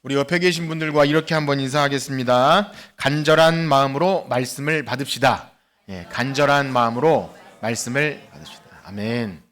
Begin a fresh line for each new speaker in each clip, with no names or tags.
우리 옆에 계신 분들과 이렇게 한번 인사하겠습니다. 간절한 마음으로 말씀을 받읍시다. 간절한 마음으로 말씀을 받읍시다. 아멘.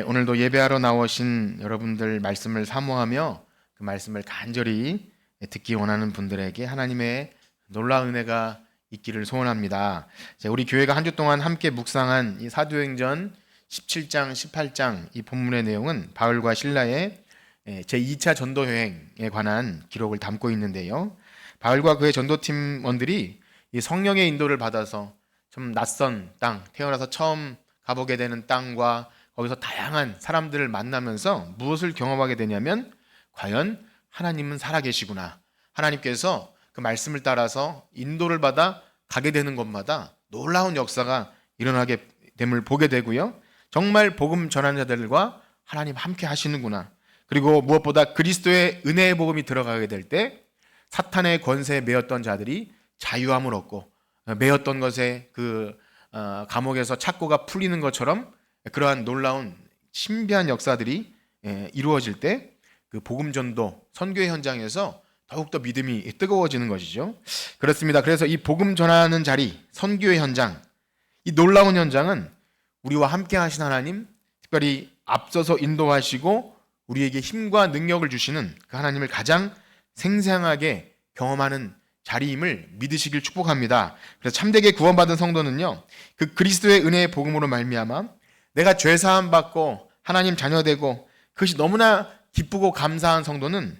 오늘도 예배하러 나오신 여러분들 말씀을 사모하며 그 말씀을 간절히 듣기 원하는 분들에게 하나님의 놀라운 은혜가 있기를 소원합니다. 우리 교회가 한 주 동안 함께 묵상한 이 사도행전 17장, 18장 이 본문의 내용은 바울과 실라의 제2차 전도 여행에 관한 기록을 담고 있는데요. 바울과 그의 전도팀원들이 이 성령의 인도를 받아서 좀 낯선 땅, 태어나서 처음 가보게 되는 땅과 거기서 다양한 사람들을 만나면서 무엇을 경험하게 되냐면 과연 하나님은 살아계시구나. 하나님께서 그 말씀을 따라서 인도를 받아 가게 되는 곳마다 놀라운 역사가 일어나게 됨을 보게 되고요. 정말 복음 전하는 자들과 하나님 함께 하시는구나. 그리고 무엇보다 그리스도의 은혜의 복음이 들어가게 될 때 사탄의 권세에 매였던 자들이 자유함을 얻고 매였던 것에 그 감옥에서 착고가 풀리는 것처럼 그러한 놀라운 신비한 역사들이 이루어질 때 그 복음 전도 선교의 현장에서 더욱더 믿음이 뜨거워지는 것이죠. 그렇습니다. 그래서 이 복음 전하는 자리, 선교의 현장, 이 놀라운 현장은 우리와 함께 하신 하나님, 특별히 앞서서 인도하시고 우리에게 힘과 능력을 주시는 그 하나님을 가장 생생하게 경험하는 자리임을 믿으시길 축복합니다. 그래서 참되게 구원받은 성도는요, 그 그리스도의 은혜의 복음으로 말미암아 내가 죄 사함 받고 하나님 자녀 되고 그것이 너무나 기쁘고 감사한 성도는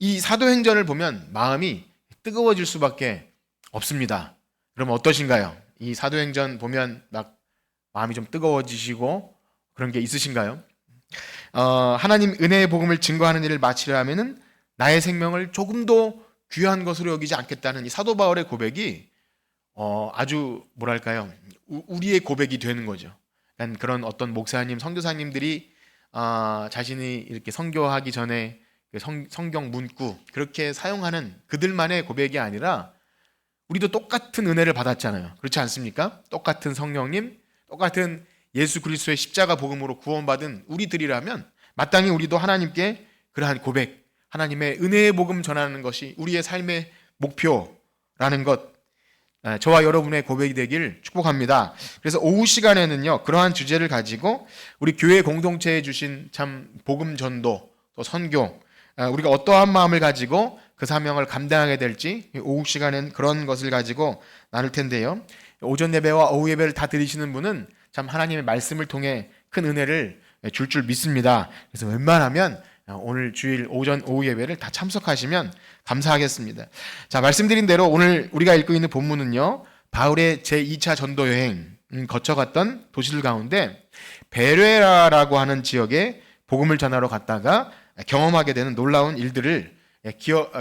이 사도행전을 보면 마음이 뜨거워질 수밖에 없습니다. 그럼 어떠신가요? 이 사도행전 보면 막 마음이 좀 뜨거워지시고 그런 게 있으신가요? 하나님 은혜의 복음을 증거하는 일을 마치려 하면은 나의 생명을 조금도 귀한 것으로 여기지 않겠다는 이 사도 바울의 고백이 아주 뭐랄까요? 우리의 고백이 되는 거죠. 그런 어떤 목사님, 선교사님들이 자신이 이렇게 선교하기 전에 성경 문구 그렇게 사용하는 그들만의 고백이 아니라 우리도 똑같은 은혜를 받았잖아요. 그렇지 않습니까? 똑같은 성령님, 똑같은 예수 그리스도의 십자가 복음으로 구원받은 우리들이라면 마땅히 우리도 하나님께 그러한 고백, 하나님의 은혜의 복음 전하는 것이 우리의 삶의 목표라는 것, 저와 여러분의 고백이 되길 축복합니다. 그래서 오후 시간에는요, 그러한 주제를 가지고 우리 교회 공동체에 주신 참 복음 전도, 또 선교, 우리가 어떠한 마음을 가지고 그 사명을 감당하게 될지 오후 시간엔 그런 것을 가지고 나눌 텐데요. 오전 예배와 오후 예배를 다 드리시는 분은 참 하나님의 말씀을 통해 큰 은혜를 줄 믿습니다. 그래서 웬만하면 오늘 주일 오전 오후 예배를 다 참석하시면 감사하겠습니다. 자, 말씀드린 대로 오늘 우리가 읽고 있는 본문은요, 바울의 제2차 전도 여행 거쳐갔던 도시들 가운데 베레아라고 하는 지역에 복음을 전하러 갔다가 경험하게 되는 놀라운 일들을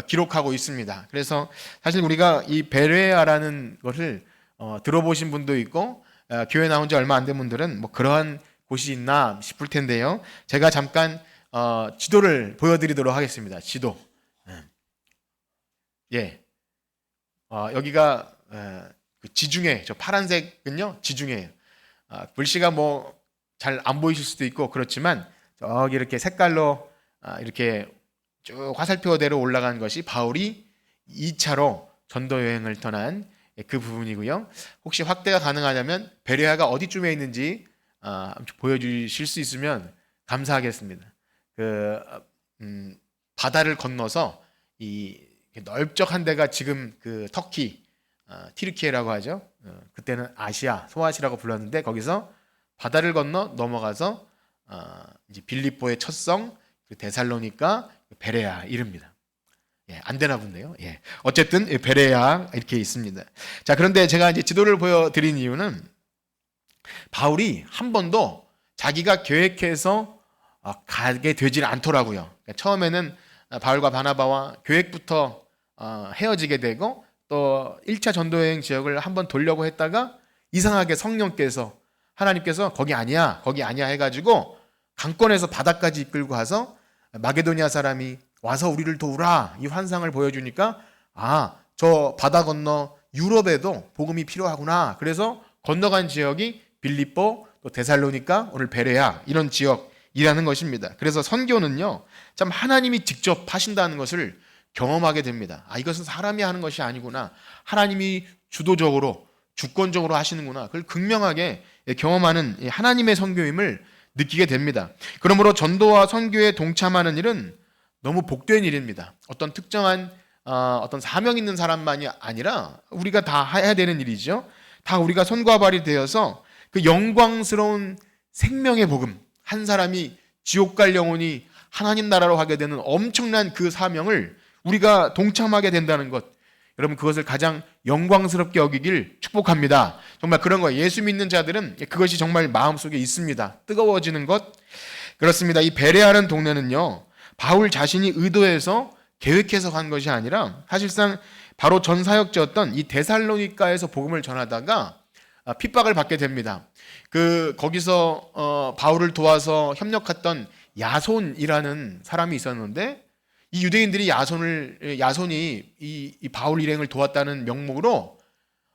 기록하고 있습니다. 그래서 사실 우리가 이 베레아라는 것을 들어보신 분도 있고 교회 나온 지 얼마 안 된 분들은 뭐 그러한 곳이 있나 싶을 텐데요. 제가 잠깐 지도를 보여드리도록 하겠습니다. 지도. 여기가 그 지중해, 저 파란색은요 지중해예요. 글씨가 뭐 잘 안 보이실 수도 있고 그렇지만 저기 이렇게 색깔로 이렇게 쭉 화살표대로 올라간 것이 바울이 2차로 전도 여행을 떠난 그 부분이고요. 혹시 확대가 가능하냐면 베레아가 어디쯤에 있는지 보여주실 수 있으면 감사하겠습니다. 바다를 건너서 이 넓적한 데가 지금 그 터키, 튀르키예라고 하죠. 그때는 아시아, 소아시아라고 불렀는데 거기서 바다를 건너 넘어가서 이제 빌립보의 첫 성, 데살로니가, 베레아 이릅니다. 안 되나 본데요. 어쨌든 베레아 이렇게 있습니다. 자, 그런데 제가 이제 지도를 보여드린 이유는 바울이 한 번도 자기가 계획해서 가게 되질 않더라고요. 그러니까 처음에는 바울과 바나바와 계획부터 헤어지게 되고 또 1차 전도여행 지역을 한번 돌려고 했다가 이상하게 성령께서 하나님께서 거기 아니야 해가지고 강권에서 바다까지 이끌고 가서 마게도니아 사람이 와서 우리를 도우라 이 환상을 보여주니까 저 바다 건너 유럽에도 복음이 필요하구나. 그래서 건너간 지역이 빌립보, 또 데살로니가, 오늘 베레아 이런 지역 일하는 것입니다. 그래서 선교는요, 참 하나님이 직접 하신다는 것을 경험하게 됩니다. 이것은 사람이 하는 것이 아니구나. 하나님이 주도적으로, 주권적으로 하시는구나. 그걸 극명하게 경험하는 하나님의 선교임을 느끼게 됩니다. 그러므로 전도와 선교에 동참하는 일은 너무 복된 일입니다. 어떤 특정한 어떤 사명 있는 사람만이 아니라 우리가 다 해야 되는 일이죠. 다 우리가 손과 발이 되어서 그 영광스러운 생명의 복음, 한 사람이 지옥 갈 영혼이 하나님 나라로 가게 되는 엄청난 그 사명을 우리가 동참하게 된다는 것, 여러분 그것을 가장 영광스럽게 여기길 축복합니다. 정말 그런 거예요. 예수 믿는 자들은 그것이 정말 마음속에 있습니다. 뜨거워지는 것. 그렇습니다. 이 베레아라는 동네는요, 바울 자신이 의도해서 계획해서 간 것이 아니라 사실상 바로 전 사역지였던 이 데살로니가에서 복음을 전하다가 핍박을 받게 됩니다. 거기서 바울을 도와서 협력했던 야손이라는 사람이 있었는데, 이 유대인들이 야손이 이 바울 일행을 도왔다는 명목으로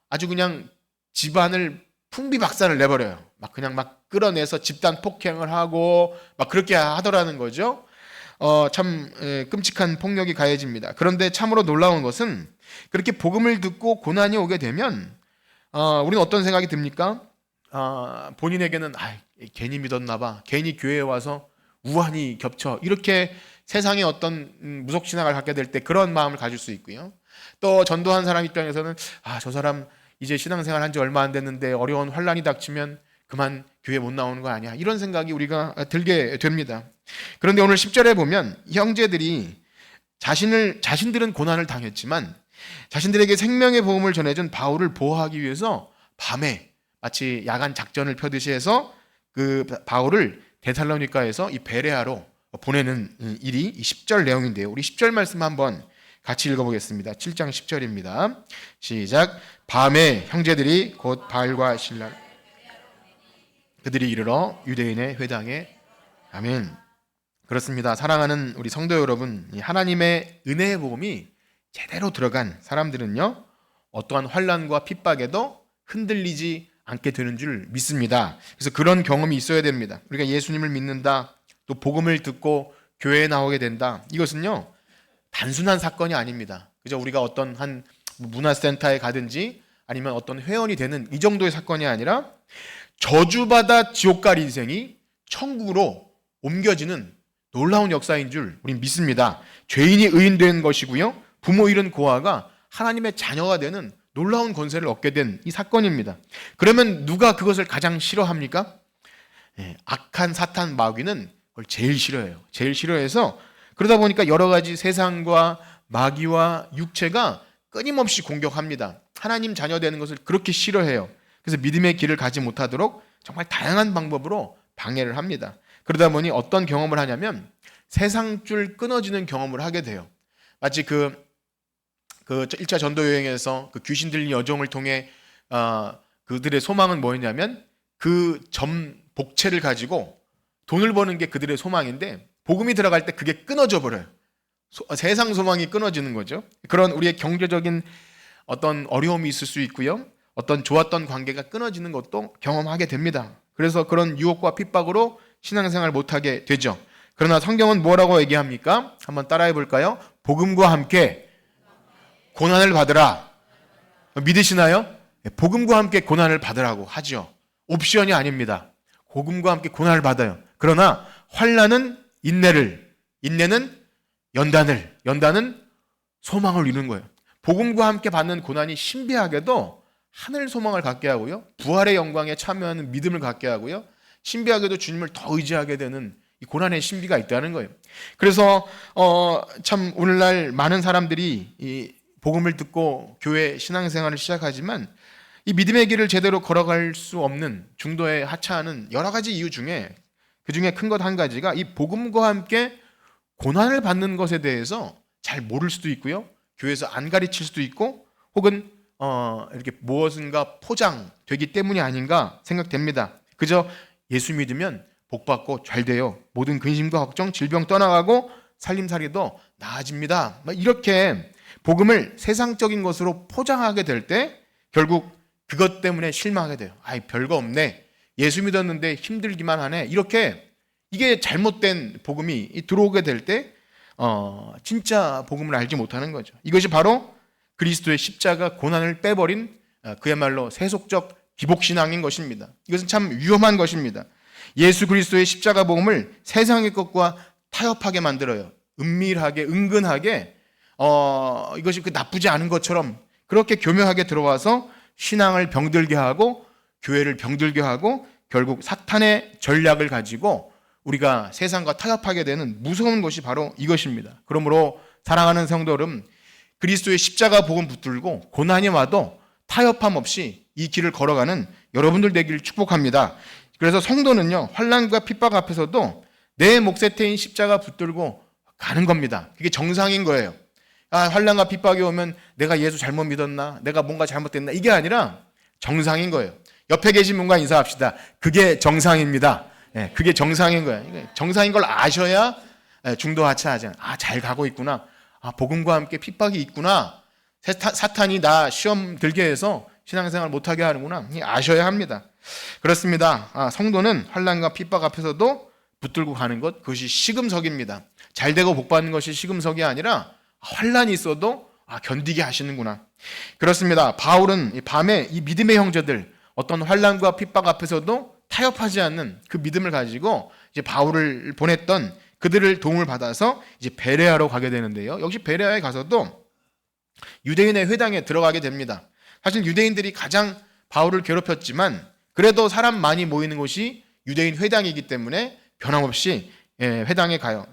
아주 그냥 집안을 풍비박산을 내버려요. 그냥 끌어내서 집단 폭행을 하고 그렇게 하더라는 거죠. 참 끔찍한 폭력이 가해집니다. 그런데 참으로 놀라운 것은 그렇게 복음을 듣고 고난이 오게 되면 우리는 어떤 생각이 듭니까? 본인에게는 괜히 믿었나 봐, 괜히 교회에 와서 우환이 겹쳐, 이렇게 세상에 어떤 무속신앙을 갖게 될 때 그런 마음을 가질 수 있고요. 또 전도한 사람 입장에서는 저 사람 이제 신앙생활 한 지 얼마 안 됐는데 어려운 환란이 닥치면 그만 교회 못 나오는 거 아니야, 이런 생각이 우리가 들게 됩니다. 그런데 오늘 10절에 보면 형제들이 자신들은 고난을 당했지만 자신들에게 생명의 복음을 전해준 바울을 보호하기 위해서 밤에 마치 야간 작전을 펴듯이 해서 그 바울을 데살로니가에서 이 베레아로 보내는 일이 이 10절 내용인데요. 우리 10절 말씀 한번 같이 읽어보겠습니다. 7장 10절입니다. 시작. 밤에 형제들이 곧 바울과 실라 그들이 이르러 유대인의 회당에. 아멘. 그렇습니다. 사랑하는 우리 성도 여러분, 하나님의 은혜의 복음이 제대로 들어간 사람들은요, 어떠한 환난과 핍박에도 흔들리지 않게 되는 줄 믿습니다. 그래서 그런 경험이 있어야 됩니다. 우리가 예수님을 믿는다, 또 복음을 듣고 교회에 나오게 된다, 이것은요 단순한 사건이 아닙니다. 그죠? 우리가 어떤 한 문화센터에 가든지 아니면 어떤 회원이 되는 이 정도의 사건이 아니라 저주받아 지옥 갈 인생이 천국으로 옮겨지는 놀라운 역사인 줄 우린 믿습니다. 죄인이 의인된 것이고요, 부모 잃은 고아가 하나님의 자녀가 되는 놀라운 권세를 얻게 된 이 사건입니다. 그러면 누가 그것을 가장 싫어합니까? 악한 사탄 마귀는 그걸 제일 싫어해요. 제일 싫어해서 그러다 보니까 여러 가지 세상과 마귀와 육체가 끊임없이 공격합니다. 하나님 자녀 되는 것을 그렇게 싫어해요. 그래서 믿음의 길을 가지 못하도록 정말 다양한 방법으로 방해를 합니다. 그러다 보니 어떤 경험을 하냐면 세상줄 끊어지는 경험을 하게 돼요. 마치 그 1차 전도 여행에서 그 귀신 들린 여종을 통해 그들의 소망은 뭐였냐면 그 점 복채를 가지고 돈을 버는 게 그들의 소망인데 복음이 들어갈 때 그게 끊어져 버려요. 세상 소망이 끊어지는 거죠. 그런 우리의 경제적인 어떤 어려움이 있을 수 있고요, 어떤 좋았던 관계가 끊어지는 것도 경험하게 됩니다. 그래서 그런 유혹과 핍박으로 신앙생활 못하게 되죠. 그러나 성경은 뭐라고 얘기합니까? 한번 따라해 볼까요? 복음과 함께 고난을 받으라. 믿으시나요? 복음과 함께 고난을 받으라고 하죠. 옵션이 아닙니다. 복음과 함께 고난을 받아요. 그러나 환난은 인내를, 인내는 연단을, 연단은 소망을 이루는 거예요. 복음과 함께 받는 고난이 신비하게도 하늘 소망을 갖게 하고요, 부활의 영광에 참여하는 믿음을 갖게 하고요, 신비하게도 주님을 더 의지하게 되는 이 고난의 신비가 있다는 거예요. 그래서 참 오늘날 많은 사람들이 이 복음을 듣고 교회 신앙생활을 시작하지만 이 믿음의 길을 제대로 걸어갈 수 없는 중도에 하차하는 여러 가지 이유 중에 그 중에 큰 것 한 가지가 이 복음과 함께 고난을 받는 것에 대해서 잘 모를 수도 있고요, 교회에서 안 가르칠 수도 있고, 혹은 이렇게 무엇인가 포장되기 때문이 아닌가 생각됩니다. 그저 예수 믿으면 복 받고 잘 돼요, 모든 근심과 걱정, 질병 떠나가고 살림살이도 나아집니다, 이렇게 복음을 세상적인 것으로 포장하게 될 때 결국 그것 때문에 실망하게 돼요. 별거 없네, 예수 믿었는데 힘들기만 하네, 이렇게 이게 잘못된 복음이 들어오게 될 때 진짜 복음을 알지 못하는 거죠. 이것이 바로 그리스도의 십자가 고난을 빼버린 그야말로 세속적 기복신앙인 것입니다. 이것은 참 위험한 것입니다. 예수 그리스도의 십자가 복음을 세상의 것과 타협하게 만들어요. 은밀하게, 은근하게 이것이 그 나쁘지 않은 것처럼 그렇게 교묘하게 들어와서 신앙을 병들게 하고 교회를 병들게 하고 결국 사탄의 전략을 가지고 우리가 세상과 타협하게 되는 무서운 것이 바로 이것입니다. 그러므로 사랑하는 성도 여러분, 그리스도의 십자가 복음 붙들고 고난이 와도 타협함 없이 이 길을 걸어가는 여러분들 되기를 축복합니다. 그래서 성도는요, 환난과 핍박 앞에서도 내 몫의 태인 십자가 붙들고 가는 겁니다. 그게 정상인 거예요. 환난과 핍박이 오면 내가 예수 잘못 믿었나? 내가 뭔가 잘못됐나? 이게 아니라 정상인 거예요. 옆에 계신 분과 인사합시다. 그게 정상입니다. 그게 정상인 거예요. 정상인 걸 아셔야 중도 하차하지 않아요. 잘 가고 있구나. 복음과 함께 핍박이 있구나. 사탄이 나 시험 들게 해서 신앙생활 못하게 하는구나. 아셔야 합니다. 그렇습니다. 성도는 환난과 핍박 앞에서도 붙들고 가는 것, 그것이 시금석입니다. 잘 되고 복 받는 것이 시금석이 아니라 환난이 있어도 견디게 하시는구나. 그렇습니다. 바울은 밤에 이 믿음의 형제들 어떤 환난과 핍박 앞에서도 타협하지 않는 그 믿음을 가지고 이제 바울을 보냈던 그들을 도움을 받아서 이제 베레아로 가게 되는데요. 역시 베레아에 가서도 유대인의 회당에 들어가게 됩니다. 사실 유대인들이 가장 바울을 괴롭혔지만 그래도 사람 많이 모이는 곳이 유대인 회당이기 때문에 변함없이 회당에 가요.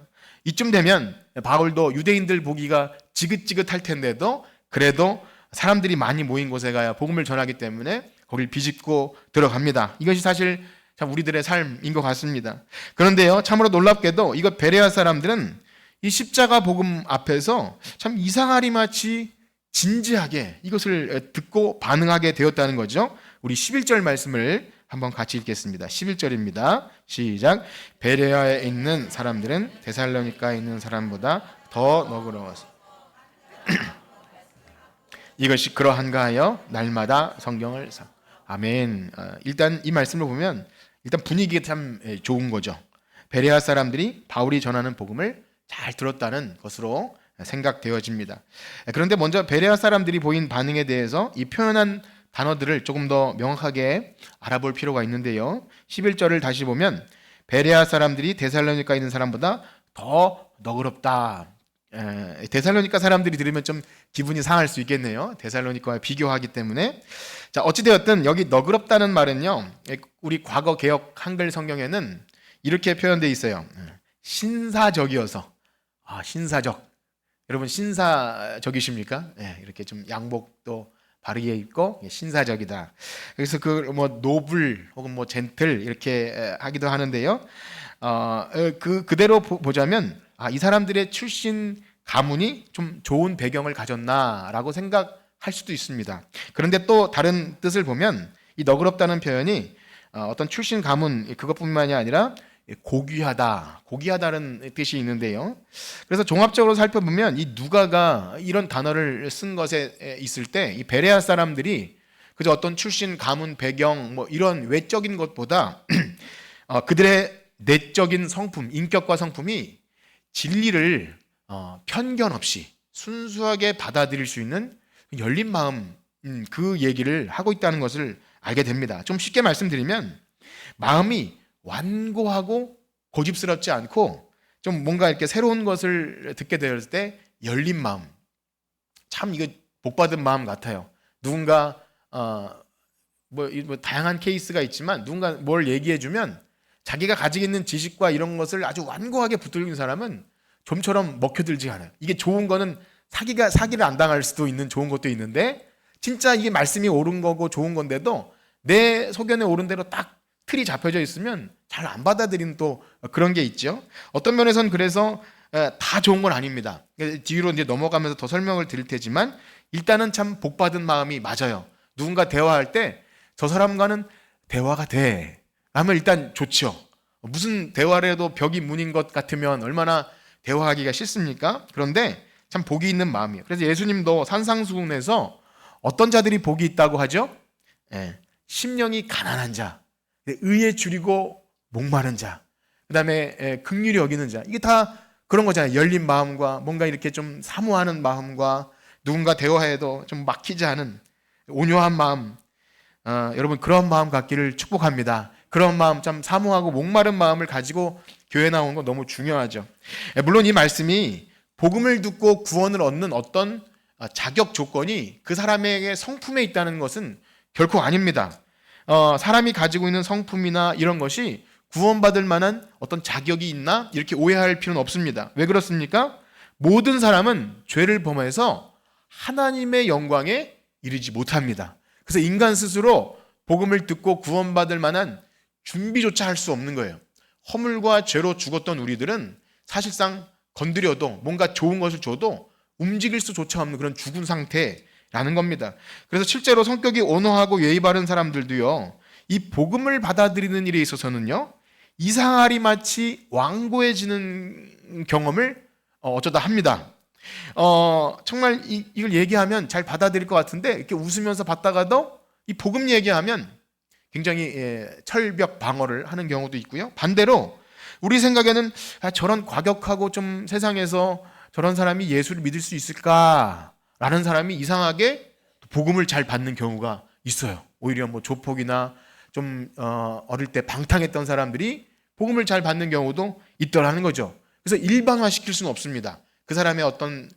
이쯤 되면 바울도 유대인들 보기가 지긋지긋할 텐데도 그래도 사람들이 많이 모인 곳에 가야 복음을 전하기 때문에 거길 비집고 들어갑니다. 이것이 사실 참 우리들의 삶인 것 같습니다. 그런데요, 참으로 놀랍게도 이거 베레아 사람들은 이 십자가 복음 앞에서 참 이상하리마치 진지하게 이것을 듣고 반응하게 되었다는 거죠. 우리 11절 말씀을 한번 같이 읽겠습니다. 11절입니다. 시작. 베레아에 있는 사람들은 데살로니가에 있는 사람보다 더 너그러워서 이것이 그러한가 하여 날마다 성경을 아멘. 일단 이 말씀을 보면 일단 분위기가 참 좋은 거죠. 베레아 사람들이 바울이 전하는 복음을 잘 들었다는 것으로 생각되어집니다. 그런데 먼저 베레아 사람들이 보인 반응에 대해서 이 표현한 단어들을 조금 더 명확하게 알아볼 필요가 있는데요. 11절을 다시 보면 베레아 사람들이 데살로니가에 있는 사람보다 더 너그럽다. 데살로니가 사람들이 들으면 좀 기분이 상할 수 있겠네요. 데살로니가와 비교하기 때문에. 자, 어찌되었든 여기 너그럽다는 말은요, 우리 과거 개역 한글 성경에는 이렇게 표현되어 있어요. 신사적이어서. 신사적. 여러분 신사적이십니까? 이렇게 좀 양복도 바르게 입고 신사적이다. 그래서 노블 혹은 젠틀 이렇게 하기도 하는데요. 그대로 보자면 이 사람들의 출신 가문이 좀 좋은 배경을 가졌나라고 생각할 수도 있습니다. 그런데 또 다른 뜻을 보면 이 너그럽다는 표현이 어떤 출신 가문 그것뿐만이 아니라 고귀하다는 뜻이 있는데요. 그래서 종합적으로 살펴보면 이 누가가 이런 단어를 쓴 것에 있을 때 이 베레아 사람들이 그저 어떤 출신 가문 배경 이런 외적인 것보다 그들의 내적인 성품, 인격과 성품이 진리를 편견 없이 순수하게 받아들일 수 있는 열린 마음, 그 얘기를 하고 있다는 것을 알게 됩니다. 좀 쉽게 말씀드리면 마음이 완고하고 고집스럽지 않고 좀 뭔가 이렇게 새로운 것을 듣게 되었을 때 열린 마음, 참 이거 복받은 마음 같아요. 누군가 다양한 케이스가 있지만 누군가 뭘 얘기해주면 자기가 가지고 있는 지식과 이런 것을 아주 완고하게 붙들고 있는 사람은 좀처럼 먹혀들지 않아요. 이게 좋은 거는 사기를 안 당할 수도 있는 좋은 것도 있는데 진짜 이게 말씀이 옳은 거고 좋은 건데도 내 소견에 옳은 대로 딱 틀이 잡혀져 있으면 잘 안 받아들이는 또 그런 게 있죠. 어떤 면에서는 그래서 다 좋은 건 아닙니다. 뒤로 이제 넘어가면서 더 설명을 드릴 테지만 일단은 참 복받은 마음이 맞아요. 누군가 대화할 때 저 사람과는 대화가 돼. 라면 일단 좋죠. 무슨 대화를 해도 벽이 문인 것 같으면 얼마나 대화하기가 싫습니까? 그런데 참 복이 있는 마음이에요. 그래서 예수님도 산상수훈에서 어떤 자들이 복이 있다고 하죠? 심령이 가난한 자, 의에 줄이고 목마른 자. 그다음에 긍휼히 여기는 자. 이게 다 그런 거잖아요. 열린 마음과 뭔가 이렇게 좀 사모하는 마음과 누군가 대화해도 좀 막히지 않은 온유한 마음. 여러분 그런 마음 갖기를 축복합니다. 그런 마음, 참 사모하고 목마른 마음을 가지고 교회 나오는 거 너무 중요하죠. 물론 이 말씀이 복음을 듣고 구원을 얻는 어떤 자격 조건이 그 사람에게 성품에 있다는 것은 결코 아닙니다. 사람이 가지고 있는 성품이나 이런 것이 구원받을 만한 어떤 자격이 있나 이렇게 오해할 필요는 없습니다. 왜 그렇습니까? 모든 사람은 죄를 범해서 하나님의 영광에 이르지 못합니다. 그래서 인간 스스로 복음을 듣고 구원받을 만한 준비조차 할 수 없는 거예요. 허물과 죄로 죽었던 우리들은 사실상 건드려도 뭔가 좋은 것을 줘도 움직일 수조차 없는 그런 죽은 상태라는 겁니다. 그래서 실제로 성격이 온화하고 예의 바른 사람들도요, 이 복음을 받아들이는 일에 있어서는요, 이상하리 마치 완고해지는 경험을 어쩌다 합니다. 정말 이걸 얘기하면 잘 받아들일 것 같은데 이렇게 웃으면서 받다가도 이 복음 얘기하면 굉장히 철벽 방어를 하는 경우도 있고요. 반대로 우리 생각에는 저런 과격하고 좀 세상에서 저런 사람이 예수를 믿을 수 있을까라는 사람이 이상하게 복음을 잘 받는 경우가 있어요. 오히려 뭐 조폭이나 좀 어릴 때 방탕했던 사람들이 복음을 잘 받는 경우도 있더라는 거죠. 그래서 일반화시킬 수는 없습니다. 그 사람의 어떤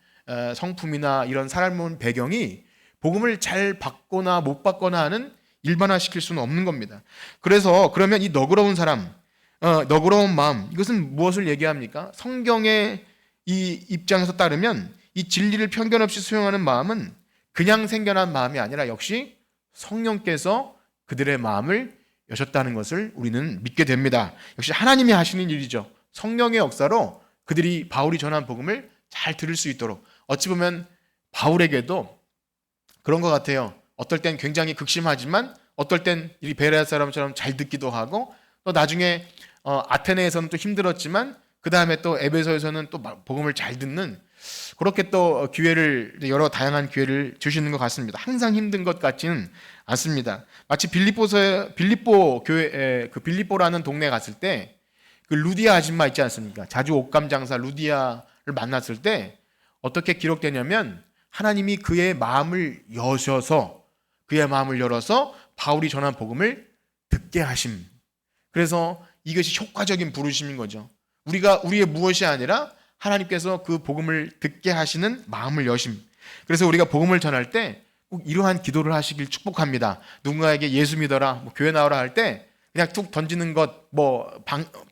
성품이나 이런 삶의 배경이 복음을 잘 받거나 못 받거나 하는 일반화시킬 수는 없는 겁니다. 그래서 그러면 이 너그러운 사람, 너그러운 마음, 이것은 무엇을 얘기합니까? 성경의 이 입장에서 따르면 이 진리를 편견 없이 수용하는 마음은 그냥 생겨난 마음이 아니라 역시 성령께서 그들의 마음을 여셨다는 것을 우리는 믿게 됩니다. 역시 하나님이 하시는 일이죠. 성령의 역사로 그들이 바울이 전한 복음을 잘 들을 수 있도록. 어찌 보면 바울에게도 그런 것 같아요. 어떨 땐 굉장히 극심하지만 어떨 땐 이 베레아 사람처럼 잘 듣기도 하고, 또 나중에 아테네에서는 또 힘들었지만 그 다음에 또 에베소에서는 또 복음을 잘 듣는, 그렇게 또 기회를, 여러 다양한 기회를 주시는 것 같습니다. 항상 힘든 것 같지는 않습니다. 마치 빌립보 교회, 그 빌립보라는 동네에 갔을 때 그 루디아 아줌마 있지 않습니까? 자주 옷감 장사 루디아를 만났을 때 어떻게 기록되냐면, 하나님이 그의 마음을 여셔서, 그의 마음을 열어서 바울이 전한 복음을 듣게 하심. 그래서 이것이 효과적인 부르심인 거죠. 우리의 무엇이 아니라 하나님께서 그 복음을 듣게 하시는 마음을 여심. 그래서 우리가 복음을 전할 때 꼭 이러한 기도를 하시길 축복합니다. 누군가에게 예수 믿어라, 뭐 교회 나오라 할 때 그냥 툭 던지는 것,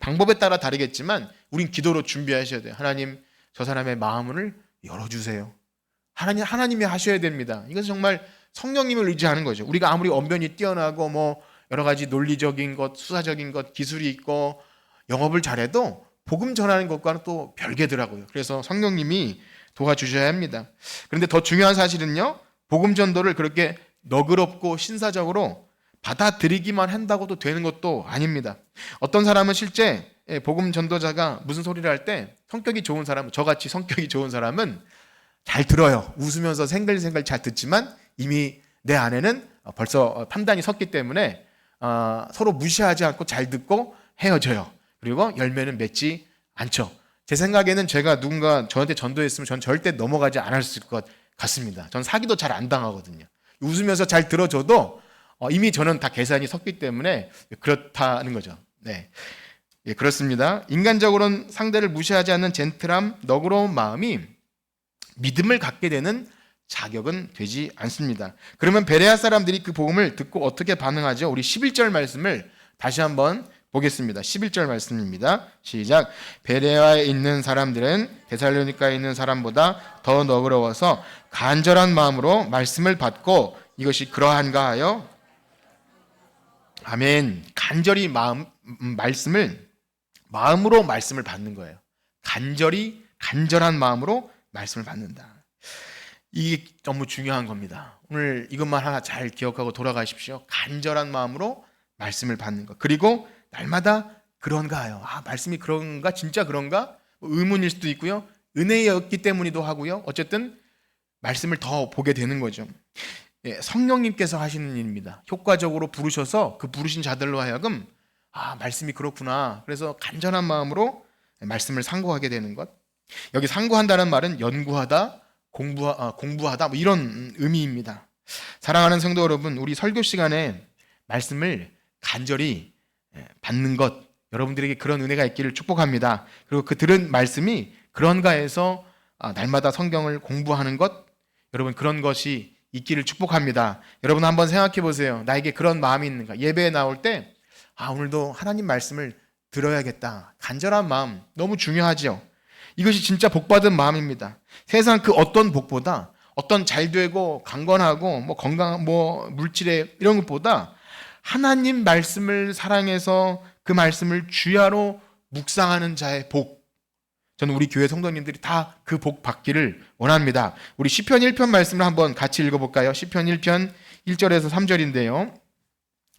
방법에 따라 다르겠지만 우린 기도로 준비하셔야 돼요. 하나님, 저 사람의 마음을 열어주세요. 하나님이 하셔야 됩니다. 이것은 정말 성령님을 의지하는 거죠. 우리가 아무리 언변이 뛰어나고 여러 가지 논리적인 것, 수사적인 것, 기술이 있고 영업을 잘해도 복음 전하는 것과는 또 별개더라고요. 그래서 성령님이 도와주셔야 합니다. 그런데 더 중요한 사실은요, 복음 전도를 그렇게 너그럽고 신사적으로 받아들이기만 한다고도 되는 것도 아닙니다. 어떤 사람은 실제 복음 전도자가 무슨 소리를 할 때 성격이 좋은 사람, 저같이 성격이 좋은 사람은 잘 들어요. 웃으면서 생글생글 잘 듣지만 이미 내 안에는 벌써 판단이 섰기 때문에 서로 무시하지 않고 잘 듣고 헤어져요. 그리고 열매는 맺지 않죠. 제 생각에는 제가 누군가 저한테 전도했으면 전 절대 넘어가지 않았을 것 같습니다. 전 사기도 잘 안 당하거든요. 웃으면서 잘 들어줘도 이미 저는 다 계산이 섰기 때문에 그렇다는 거죠. 네, 예, 그렇습니다. 인간적으로는 상대를 무시하지 않는 젠틀함, 너그러운 마음이 믿음을 갖게 되는 자격은 되지 않습니다. 그러면 베레아 사람들이 그 복음을 듣고 어떻게 반응하죠? 우리 11절 말씀을 다시 한번 보겠습니다. 11절 말씀입니다. 시작. 베레아에 있는 사람들은 데살로니가에 있는 사람보다 더 너그러워서 간절한 마음으로 말씀을 받고 이것이 그러한가 하여. 아멘. 간절히 마음으로 말씀을 받는 거예요. 간절한 마음으로 말씀을 받는다. 이게 너무 중요한 겁니다. 오늘 이것만 하나 잘 기억하고 돌아가십시오. 간절한 마음으로 말씀을 받는 것. 그리고 날마다 그런가 하여. 말씀이 그런가? 진짜 그런가? 의문일 수도 있고요. 은혜였기 때문이기도 하고요. 어쨌든 말씀을 더 보게 되는 거죠. 예, 성령님께서 하시는 일입니다. 효과적으로 부르셔서 그 부르신 자들로 하여금 말씀이 그렇구나. 그래서 간절한 마음으로 말씀을 상고하게 되는 것. 여기 상고한다는 말은 연구하다, 공부하다 뭐 이런 의미입니다. 사랑하는 성도 여러분, 우리 설교 시간에 말씀을 간절히 받는 것, 여러분들에게 그런 은혜가 있기를 축복합니다. 그리고 그 들은 말씀이 그런가 해서 날마다 성경을 공부하는 것, 여러분 그런 것이 있기를 축복합니다. 여러분 한번 생각해 보세요. 나에게 그런 마음이 있는가? 예배에 나올 때 오늘도 하나님 말씀을 들어야겠다. 간절한 마음 너무 중요하죠. 이것이 진짜 복받은 마음입니다. 세상 그 어떤 복보다, 어떤 잘되고 강건하고 뭐 건강 뭐 물질에 이런 것보다 하나님 말씀을 사랑해서 그 말씀을 주야로 묵상하는 자의 복, 저는 우리 교회 성도님들이 다 그 복 받기를 원합니다. 우리 시편 1편 말씀을 한번 같이 읽어볼까요? 시편 1편 1절에서 3절인데요.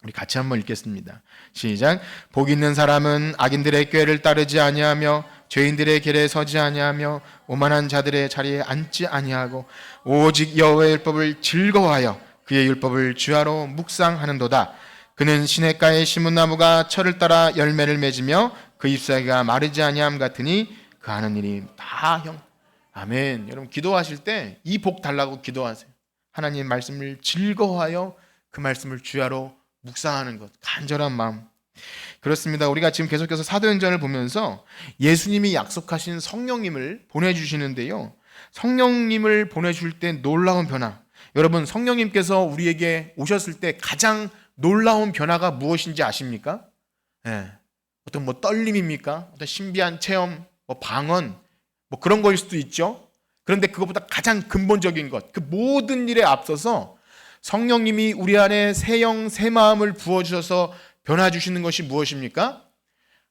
우리 같이 한번 읽겠습니다. 시작. 복 있는 사람은 악인들의 꾀를 따르지 아니하며 죄인들의 길에 서지 아니하며 오만한 자들의 자리에 앉지 아니하고 오직 여호와의 율법을 즐거워하여 그의 율법을 주야로 묵상하는도다. 그는 시냇가에 심은 나무가 철을 따라 열매를 맺으며 그 잎사귀가 마르지 아니함 같으니 그 하는 일이 다 아멘. 여러분 기도하실 때 이 복 달라고 기도하세요. 하나님 말씀을 즐거워하여 그 말씀을 주야로 묵상하는 것, 간절한 마음. 그렇습니다. 우리가 지금 계속해서 사도행전을 보면서 예수님이 약속하신 성령님을 보내주시는데요. 성령님을 보내줄 때 놀라운 변화. 여러분 성령님께서 우리에게 오셨을 때 가장 놀라운 변화가 무엇인지 아십니까? 어떤 뭐 떨림입니까? 어떤 신비한 체험, 뭐 방언, 뭐 그런 거일 수도 있죠. 그런데 그것보다 가장 근본적인 것, 그 모든 일에 앞서서 성령님이 우리 안에 새 영, 새 마음을 부어주셔서 변화주시는 것이 무엇입니까?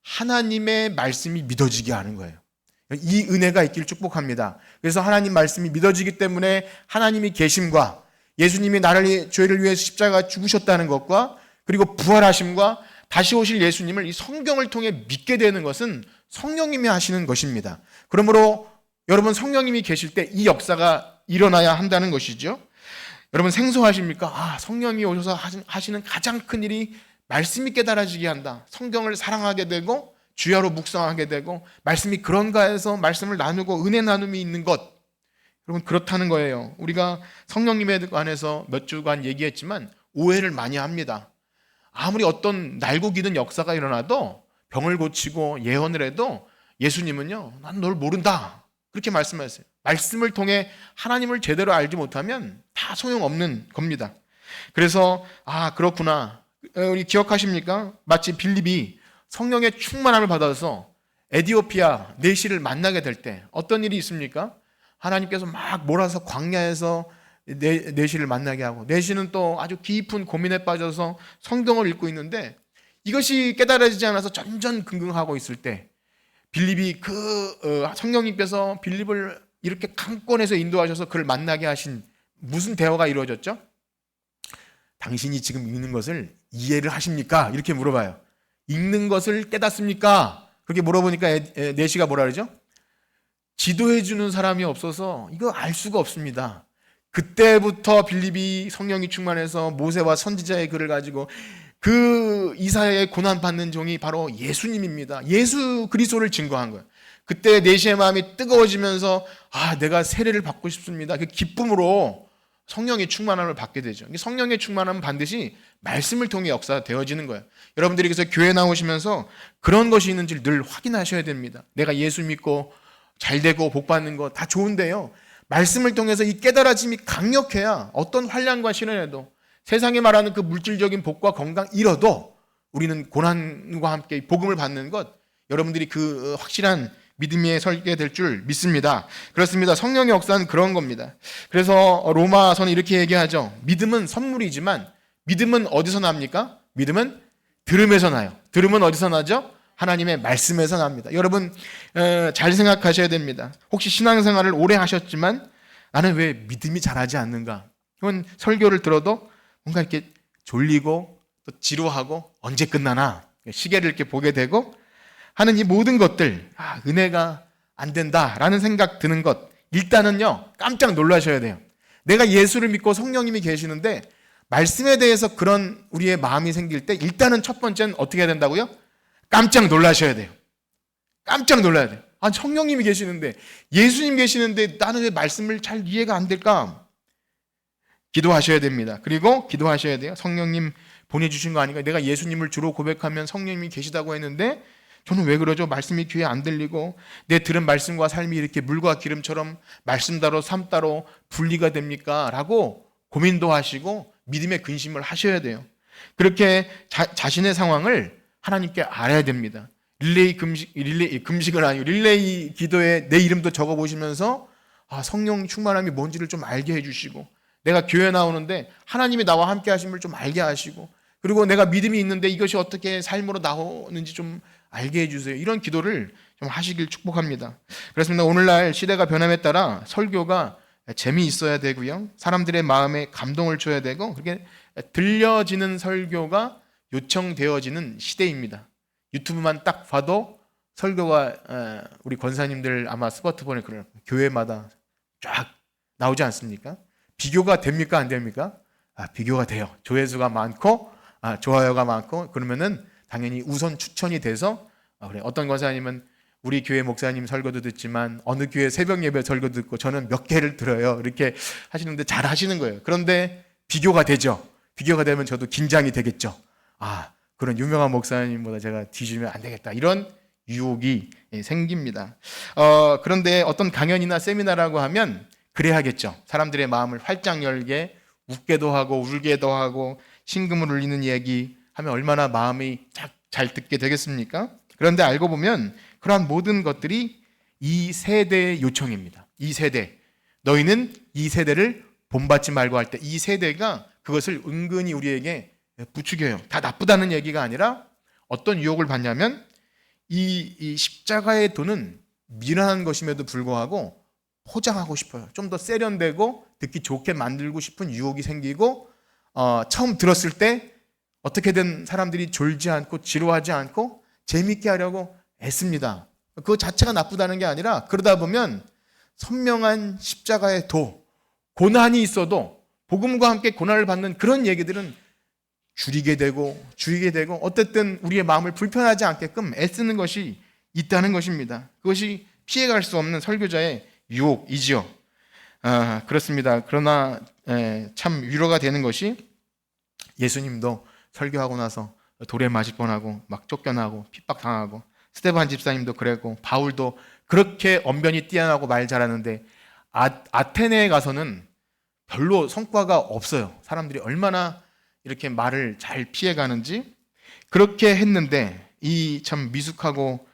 하나님의 말씀이 믿어지게 하는 거예요. 이 은혜가 있길 축복합니다. 그래서 하나님 말씀이 믿어지기 때문에 하나님이 계심과 예수님이 나를 죄를 위해서 십자가 죽으셨다는 것과 그리고 부활하심과 다시 오실 예수님을 이 성경을 통해 믿게 되는 것은 성령님이 하시는 것입니다. 그러므로 여러분 성령님이 계실 때 이 역사가 일어나야 한다는 것이죠. 여러분 생소하십니까? 성령이 오셔서 하시는 가장 큰 일이 말씀이 깨달아지게 한다. 성경을 사랑하게 되고 주야로 묵상하게 되고 말씀이 그런가 해서 말씀을 나누고 은혜 나눔이 있는 것. 여러분 그렇다는 거예요. 우리가 성령님에 관해서 몇 주간 얘기했지만 오해를 많이 합니다. 아무리 어떤 날고 기는 역사가 일어나도 병을 고치고 예언을 해도 예수님은요, 난 널 모른다. 그렇게 말씀하세요. 말씀을 통해 하나님을 제대로 알지 못하면 다 소용없는 겁니다. 그래서 그렇구나. 우리 기억하십니까? 마치 빌립이 성령의 충만함을 받아서 에디오피아 내시를 만나게 될 때 어떤 일이 있습니까? 하나님께서 막 몰아서 광야에서 내시를 만나게 하고 내시는 또 아주 깊은 고민에 빠져서 성경을 읽고 있는데 이것이 깨달아지지 않아서 전전긍긍하고 있을 때 빌립이 성령님께서 빌립을 이렇게 강권해서 인도하셔서 그를 만나게 하신 무슨 대화가 이루어졌죠? 당신이 지금 읽는 것을 이해를 하십니까? 이렇게 물어봐요. 읽는 것을 깨닫습니까? 그렇게 물어보니까 내시가 뭐라 그러죠? 지도해 주는 사람이 없어서 이거 알 수가 없습니다. 그때부터 빌립이 성령이 충만해서 모세와 선지자의 글을 가지고 그 이사야의 고난받는 종이 바로 예수님입니다. 예수 그리스도를 증거한 거예요. 그때 내시의 마음이 뜨거워지면서 내가 세례를 받고 싶습니다. 그 기쁨으로 성령의 충만함을 받게 되죠. 성령의 충만함은 반드시 말씀을 통해 역사되어지는 거예요. 여러분들이 그래서 교회 나오시면서 그런 것이 있는지를 늘 확인하셔야 됩니다. 내가 예수 믿고 잘되고 복받는 거 다 좋은데요. 말씀을 통해서 이 깨달아짐이 강력해야 어떤 환난과 시련에도 세상에 말하는 그 물질적인 복과 건강 잃어도 우리는 고난과 함께 복음을 받는 것, 여러분들이 그 확실한 믿음에 설게 될 줄 믿습니다. 그렇습니다. 성령의 역사는 그런 겁니다. 그래서 로마서는 이렇게 얘기하죠. 믿음은 선물이지만 믿음은 어디서 납니까? 믿음은 들음에서 나요. 들음은 어디서 나죠? 하나님의 말씀에서 납니다. 여러분 잘 생각하셔야 됩니다. 혹시 신앙생활을 오래 하셨지만 나는 왜 믿음이 자라지 않는가? 이건 설교를 들어도 뭔가 이렇게 졸리고 또 지루하고 언제 끝나나 시계를 이렇게 보게 되고 하는 이 모든 것들, 은혜가 안 된다라는 생각 드는 것, 일단은요 깜짝 놀라셔야 돼요. 내가 예수를 믿고 성령님이 계시는데 말씀에 대해서 그런 우리의 마음이 생길 때 일단은 첫 번째는 어떻게 해야 된다고요? 깜짝 놀라셔야 돼요. 깜짝 놀라야 돼요. 아, 성령님이 계시는데, 예수님 계시는데 나는 왜 말씀을 잘 이해가 안 될까? 기도하셔야 됩니다. 그리고 기도하셔야 돼요. 성령님 보내주신 거 아닌가? 내가 예수님을 주로 고백하면 성령님이 계시다고 했는데 저는 왜 그러죠? 말씀이 귀에 안 들리고 내 들은 말씀과 삶이 이렇게 물과 기름처럼 말씀 따로 삶 따로 분리가 됩니까? 라고 고민도 하시고 믿음의 근심을 하셔야 돼요. 그렇게 자신의 상황을 하나님께 알아야 됩니다. 금식은 아니고 릴레이 기도에 내 이름도 적어보시면서 성령 충만함이 뭔지를 좀 알게 해주시고, 내가 교회 나오는데 하나님이 나와 함께 하심을 좀 알게 하시고, 그리고 내가 믿음이 있는데 이것이 어떻게 삶으로 나오는지 좀 알게 해주세요. 이런 기도를 좀 하시길 축복합니다. 그렇습니다. 오늘날 시대가 변함에 따라 설교가 재미있어야 되고요, 사람들의 마음에 감동을 줘야 되고, 그렇게 들려지는 설교가 요청되어지는 시대입니다. 유튜브만 딱 봐도 설교가 우리 권사님들 아마 스마트폰에 그런 교회마다 쫙 나오지 않습니까? 비교가 됩니까? 안 됩니까? 비교가 돼요. 조회수가 많고 좋아요가 많고 그러면은 당연히 우선 추천이 돼서 그래, 어떤 권사님은 우리 교회 목사님 설교도 듣지만 어느 교회 새벽 예배 설교 듣고 저는 몇 개를 들어요. 이렇게 하시는데 잘 하시는 거예요. 그런데 비교가 되죠. 비교가 되면 저도 긴장이 되겠죠. 그런 유명한 목사님보다 제가 뒤지면 안 되겠다. 이런 유혹이 생깁니다. 그런데 어떤 강연이나 세미나라고 하면 그래야겠죠. 사람들의 마음을 활짝 열게 웃게도 하고 울게도 하고 심금을 울리는 얘기 하면 얼마나 마음이 잘 듣게 되겠습니까? 그런데 알고 보면 그러한 모든 것들이 이 세대의 요청입니다. 이 세대. 너희는 이 세대를 본받지 말고 할 때 이 세대가 그것을 은근히 우리에게 부추겨요. 다 나쁘다는 얘기가 아니라 어떤 유혹을 받냐면 이 십자가의 도는 미련한 것임에도 불구하고 포장하고 싶어요. 좀 더 세련되고 듣기 좋게 만들고 싶은 유혹이 생기고, 처음 들었을 때 어떻게든 사람들이 졸지 않고 지루하지 않고 재미있게 하려고 애씁니다. 그거 자체가 나쁘다는 게 아니라 그러다 보면 선명한 십자가의 도, 고난이 있어도 복음과 함께 고난을 받는 그런 얘기들은 줄이게 되고 어쨌든 우리의 마음을 불편하지 않게끔 애쓰는 것이 있다는 것입니다. 그것이 피해갈 수 없는 설교자의 유혹이지요. 그렇습니다. 그러나 참 위로가 되는 것이 예수님도 설교하고 나서 돌에 맞을 뻔하고 막 쫓겨나고 핍박당하고, 스데반 집사님도 그랬고, 바울도 그렇게 언변이 뛰어나고 말 잘하는데 아테네에 가서는 별로 성과가 없어요. 사람들이 얼마나 이렇게 말을 잘 피해가는지. 그렇게 했는데 이 참 미숙하고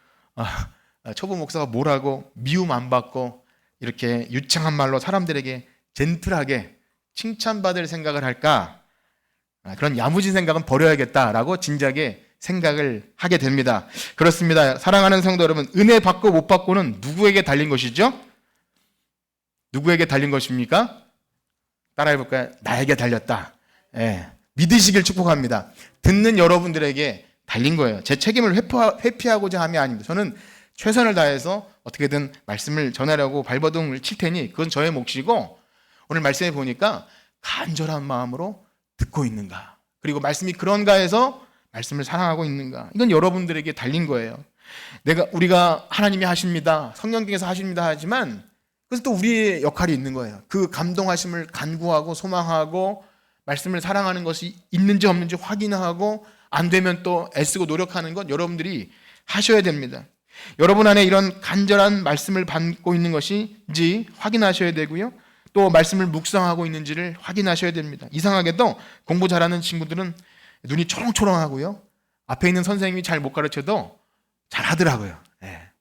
초보 목사가 뭐라고 미움 안 받고 이렇게 유창한 말로 사람들에게 젠틀하게 칭찬받을 생각을 할까? 그런 야무진 생각은 버려야겠다라고 진작에 생각을 하게 됩니다. 그렇습니다. 사랑하는 성도 여러분, 은혜 받고 못 받고는 누구에게 달린 것이죠? 누구에게 달린 것입니까? 따라해볼까요? 나에게 달렸다. 믿으시길 축복합니다. 듣는 여러분들에게 달린 거예요. 제 책임을 회피하고자 함이 아닙니다. 저는 최선을 다해서 어떻게든 말씀을 전하려고 발버둥을 칠 테니 그건 저의 몫이고, 오늘 말씀해 보니까 간절한 마음으로 듣고 있는가, 그리고 말씀이 그런가 해서 말씀을 사랑하고 있는가, 이건 여러분들에게 달린 거예요. 우리가 하나님이 하십니다, 성령께서 하십니다 하지만 그래서 또 우리의 역할이 있는 거예요. 그 감동하심을 간구하고 소망하고 말씀을 사랑하는 것이 있는지 없는지 확인하고, 안 되면 또 애쓰고 노력하는 것 여러분들이 하셔야 됩니다. 여러분 안에 이런 간절한 말씀을 받고 있는 것인지 확인하셔야 되고요, 또 말씀을 묵상하고 있는지를 확인하셔야 됩니다. 이상하게도 공부 잘하는 친구들은 눈이 초롱초롱하고요, 앞에 있는 선생님이 잘 못 가르쳐도 잘 하더라고요.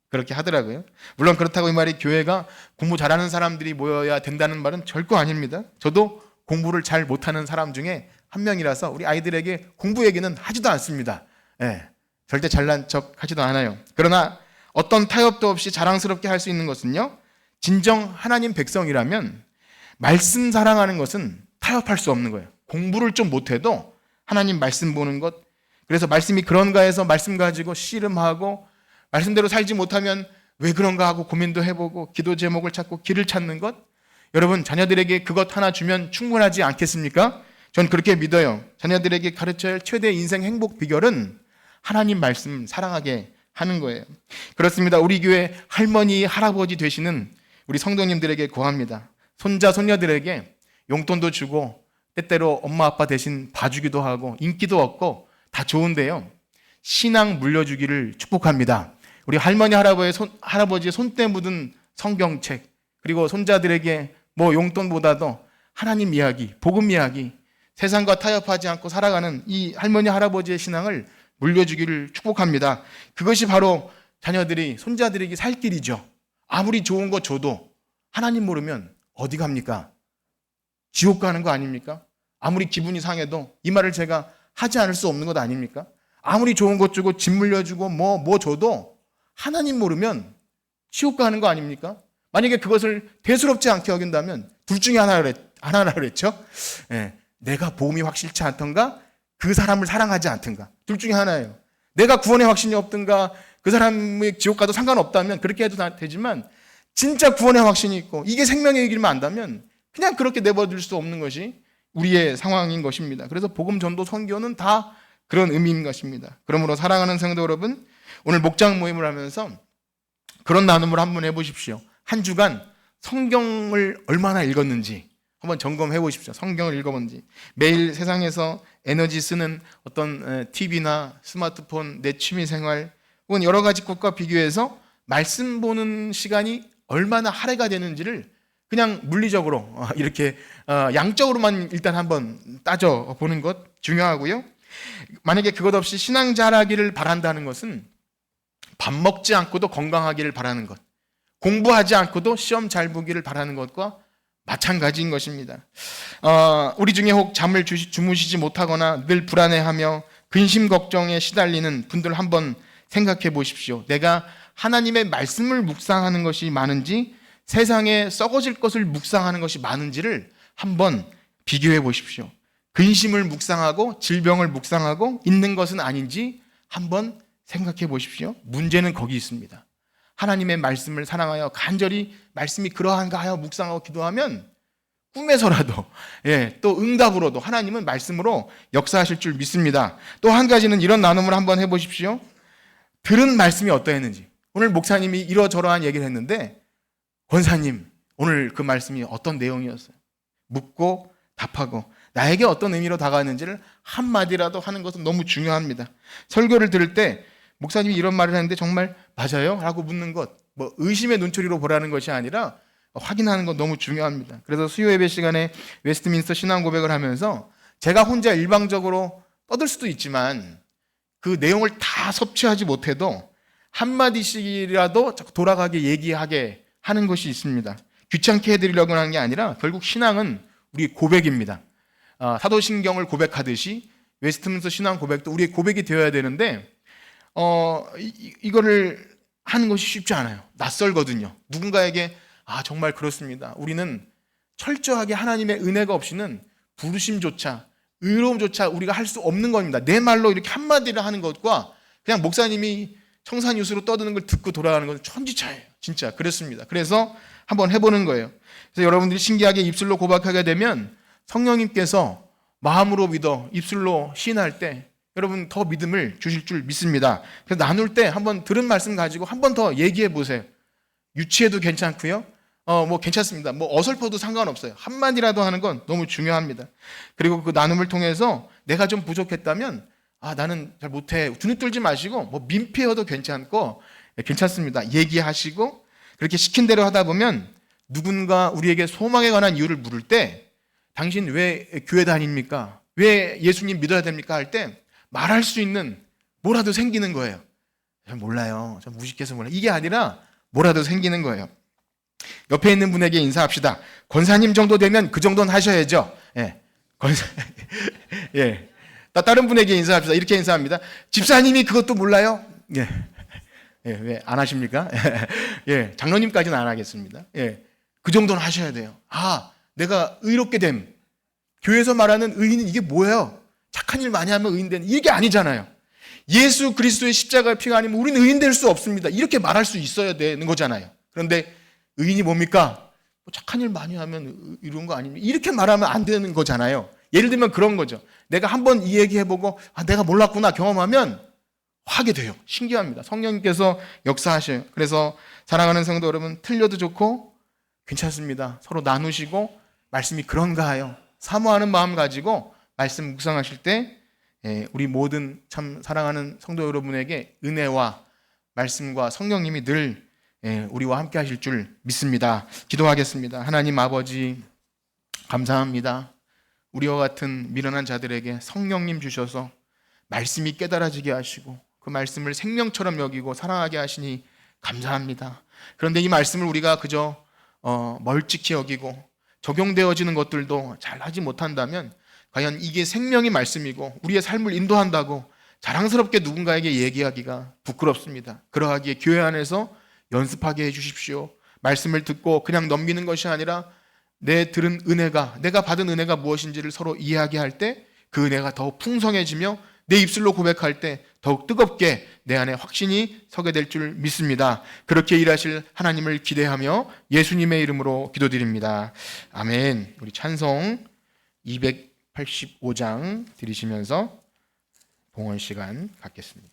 그렇게 하더라고요. 물론 그렇다고 이 말이 교회가 공부 잘하는 사람들이 모여야 된다는 말은 절대 아닙니다. 저도 공부를 잘 못하는 사람 중에 한 명이라서 우리 아이들에게 공부 얘기는 하지도 않습니다. 절대 잘난 척 하지도 않아요. 그러나 어떤 타협도 없이 자랑스럽게 할 수 있는 것은요, 진정 하나님 백성이라면 말씀 사랑하는 것은 타협할 수 없는 거예요. 공부를 좀 못해도 하나님 말씀 보는 것, 그래서 말씀이 그런가 해서 말씀 가지고 씨름하고, 말씀대로 살지 못하면 왜 그런가 하고 고민도 해보고 기도 제목을 찾고 길을 찾는 것, 여러분 자녀들에게 그것 하나 주면 충분하지 않겠습니까? 전 그렇게 믿어요. 자녀들에게 가르쳐야 할 최대 인생 행복 비결은 하나님 말씀 사랑하게 하는 거예요. 그렇습니다. 우리 교회 할머니, 할아버지 되시는 우리 성도님들에게 구합니다. 손자, 손녀들에게 용돈도 주고 때때로 엄마, 아빠 대신 봐주기도 하고 인기도 얻고 다 좋은데요. 신앙 물려주기를 축복합니다. 우리 할머니, 할아버지의 손때 묻은 성경책, 그리고 손자들에게 뭐 용돈보다도 하나님 이야기, 복음 이야기, 세상과 타협하지 않고 살아가는 이 할머니, 할아버지의 신앙을 물려주기를 축복합니다. 그것이 바로 자녀들이, 손자들에게 살 길이죠. 아무리 좋은 거 줘도 하나님 모르면 어디 갑니까? 지옥 가는 거 아닙니까? 아무리 기분이 상해도 이 말을 제가 하지 않을 수 없는 것 아닙니까? 아무리 좋은 것 주고 집 물려주고 뭐 줘도 하나님 모르면 지옥 가는 거 아닙니까? 만약에 그것을 대수롭지 않게 여긴다면 둘 중에 하나라 그랬죠? 예, 내가 복음이 확실치 않던가 그 사람을 사랑하지 않던가 둘 중에 하나예요. 내가 구원의 확신이 없든가 그 사람이 지옥 가도 상관없다면 그렇게 해도 되지만 진짜 구원의 확신이 있고 이게 생명의 길만 안다면 그냥 그렇게 내버려둘 수 없는 것이 우리의 상황인 것입니다. 그래서 복음 전도 선교는 다 그런 의미인 것입니다. 그러므로 사랑하는 성도 여러분, 오늘 목장 모임을 하면서 그런 나눔을 한번 해보십시오. 한 주간 성경을 얼마나 읽었는지 한번 점검해 보십시오. 성경을 읽어본지. 매일 세상에서 에너지 쓰는 어떤 TV나 스마트폰, 내 취미생활 혹은 여러 가지 것과 비교해서 말씀 보는 시간이 얼마나 할애가 되는지를 그냥 물리적으로 이렇게 양적으로만 일단 한번 따져보는 것 중요하고요. 만약에 그것 없이 신앙 잘하기를 바란다는 것은 밥 먹지 않고도 건강하기를 바라는 것, 공부하지 않고도 시험 잘 보기를 바라는 것과 마찬가지인 것입니다. 우리 중에 혹 잠을 주무시지 못하거나 늘 불안해하며 근심 걱정에 시달리는 분들 한번 생각해 보십시오. 내가 하나님의 말씀을 묵상하는 것이 많은지 세상에 썩어질 것을 묵상하는 것이 많은지를 한번 비교해 보십시오. 근심을 묵상하고 질병을 묵상하고 있는 것은 아닌지 한번 생각해 보십시오. 문제는 거기 있습니다. 하나님의 말씀을 사랑하여 간절히 말씀이 그러한가 하여 묵상하고 기도하면 꿈에서라도 또 응답으로도 하나님은 말씀으로 역사하실 줄 믿습니다. 또 한 가지는 이런 나눔을 한번 해보십시오. 들은 말씀이 어떠했는지. 오늘 목사님이 이러저러한 얘기를 했는데 권사님 오늘 그 말씀이 어떤 내용이었어요? 묻고 답하고 나에게 어떤 의미로 다가왔는지를 한마디라도 하는 것은 너무 중요합니다. 설교를 들을 때 목사님이 이런 말을 했는데 정말 맞아요? 라고 묻는 것, 뭐 의심의 눈초리로 보라는 것이 아니라 확인하는 것 너무 중요합니다. 그래서 수요 예배 시간에 웨스트민스터 신앙 고백을 하면서 제가 혼자 일방적으로 뻗을 수도 있지만 그 내용을 다 섭취하지 못해도 한마디씩이라도 돌아가게 얘기하게 하는 것이 있습니다. 귀찮게 해드리려고 하는 게 아니라 결국 신앙은 우리 고백입니다. 사도신경을 고백하듯이 웨스트민스터 신앙 고백도 우리의 고백이 되어야 되는데 이거를 하는 것이 쉽지 않아요. 낯설거든요. 누군가에게 정말 그렇습니다. 우리는 철저하게 하나님의 은혜가 없이는 부르심조차 의로움조차 우리가 할 수 없는 겁니다. 내 말로 이렇게 한마디를 하는 것과 그냥 목사님이 청산유수로 떠드는 걸 듣고 돌아가는 것은 천지차예요. 진짜 그렇습니다. 그래서 한번 해보는 거예요. 그래서 여러분들이 신기하게 입술로 고백하게 되면 성령님께서 마음으로 믿어 입술로 시인할 때 여러분 더 믿음을 주실 줄 믿습니다. 그래서 나눌 때 한번 들은 말씀 가지고 한번 더 얘기해 보세요. 유치해도 괜찮고요. 뭐 괜찮습니다. 뭐 어설퍼도 상관없어요. 한마디라도 하는 건 너무 중요합니다. 그리고 그 나눔을 통해서 내가 좀 부족했다면 나는 잘 못해. 주눅 들지 마시고 뭐 민폐여도 괜찮고 괜찮습니다. 얘기하시고 그렇게 시킨 대로 하다 보면 누군가 우리에게 소망에 관한 이유를 물을 때 당신 왜 교회 다닙니까? 왜 예수님 믿어야 됩니까? 할 때 말할 수 있는 뭐라도 생기는 거예요. 잘 몰라요. 전 무식해서 몰라요. 이게 아니라 뭐라도 생기는 거예요. 옆에 있는 분에게 인사합시다. 권사님 정도 되면 그 정도는 하셔야죠. 다른 분에게 인사합시다. 이렇게 인사합니다. 집사님이 그것도 몰라요? 왜 안 하십니까? 장로님까지는 안 하겠습니다. 그 정도는 하셔야 돼요. 내가 의롭게 됨. 교회에서 말하는 의인은 이게 뭐예요? 착한 일 많이 하면 의인 되는 이게 아니잖아요. 예수 그리스도의 십자가의 피가 아니면 우리는 의인 될 수 없습니다. 이렇게 말할 수 있어야 되는 거잖아요. 그런데 의인이 뭡니까? 착한 일 많이 하면 이런 거 아닙니까? 이렇게 말하면 안 되는 거잖아요. 예를 들면 그런 거죠. 내가 한번 이 얘기 해보고 내가 몰랐구나 경험하면 하게 돼요. 신기합니다. 성령님께서 역사하셔요. 그래서 사랑하는 성도 여러분, 틀려도 좋고 괜찮습니다. 서로 나누시고 말씀이 그런가 하여 사모하는 마음 가지고 말씀 묵상하실 때 우리 모든 참 사랑하는 성도 여러분에게 은혜와 말씀과 성령님이 늘 우리와 함께 하실 줄 믿습니다. 기도하겠습니다. 하나님 아버지 감사합니다. 우리와 같은 미련한 자들에게 성령님 주셔서 말씀이 깨달아지게 하시고 그 말씀을 생명처럼 여기고 사랑하게 하시니 감사합니다. 그런데 이 말씀을 우리가 그저 멀찍이 여기고 적용되어지는 것들도 잘 하지 못한다면 과연 이게 생명의 말씀이고 우리의 삶을 인도한다고 자랑스럽게 누군가에게 얘기하기가 부끄럽습니다. 그러하기에 교회 안에서 연습하게 해주십시오. 말씀을 듣고 그냥 넘기는 것이 아니라 내 들은 은혜가, 내가 받은 은혜가 무엇인지를 서로 이해하게 할 때 그 은혜가 더욱 풍성해지며 내 입술로 고백할 때 더욱 뜨겁게 내 안에 확신이 서게 될 줄 믿습니다. 그렇게 일하실 하나님을 기대하며 예수님의 이름으로 기도드립니다. 아멘. 우리 찬송 285장 드리시면서 봉헌 시간 갖겠습니다.